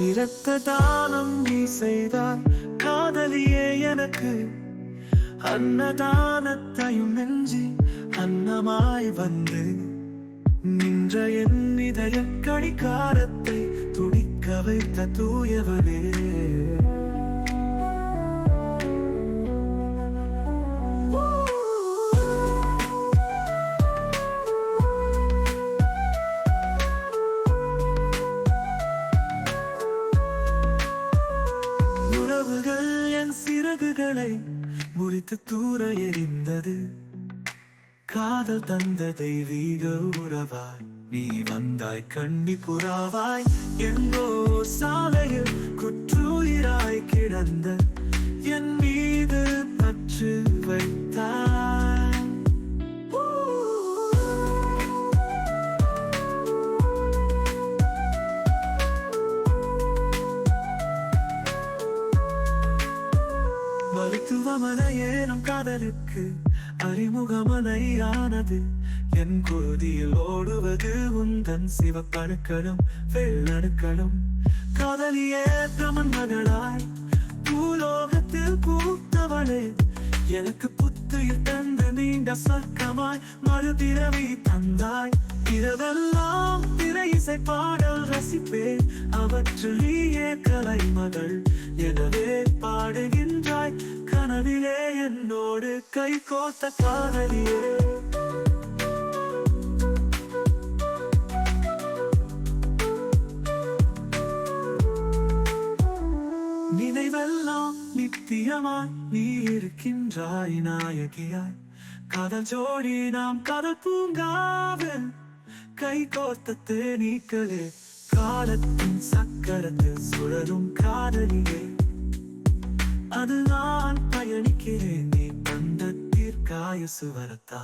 இரத்த தானம் நீ செய்தாய் காதலியே எனக்கு, அன்னதானத்தையும் நெஞ்சி அன்னமாய் வந்து நின்ற என் இதய கடிகாரத்தை துடிக்க வைத்த தூயவனே. உறவுகள் என் சிறகுகளை முறித்து தூர எறிந்தது, காதல் தந்த தெய்வீக உறவாய் நீ வந்தாய் கண்ணி புறாவாய். எங்கோ சாலையில் குற்றுயிராய் கிடந்த என் மீது பற்று வைத்தாய். மருத்துவமனையே நம் காதலுக்கு அறிமுகமனையானது. என் குருதியில் ஓடுவது உந்தன் சிவப்பணுக்களும் வெள்ளணுக்களும். காதலியே பிரமன் மகளாய் பூலோகத்தில் பூத்தவளே, எனக்கு புத்துயிர் தந்து நீண்ட சொர்க்கமாய் மறுபிறவி தந்தாய். இரவெல்லாம் திரை இசை பாடல் ரசிப்பேன், அவற்றில் நீயே கலை மகள் எனவே பாடுகின்றாய். கனவிலே என்னோடு கை கோத்த காதலியே. நினைவெல்லாம் நித்தியமாய் நீ இருக்கின்றாய் நாயகியாய். காதல் ஜோடி நாம் காதல் பூங்காவில் கை கோர்த்த தேனீக்களே, காலத்தின் சக்கரத்தில் சுழலும் காதலியே. அது நான் பயணிக்கிறேன் நீ தந்த தீர்க்காய சுவரத்தா.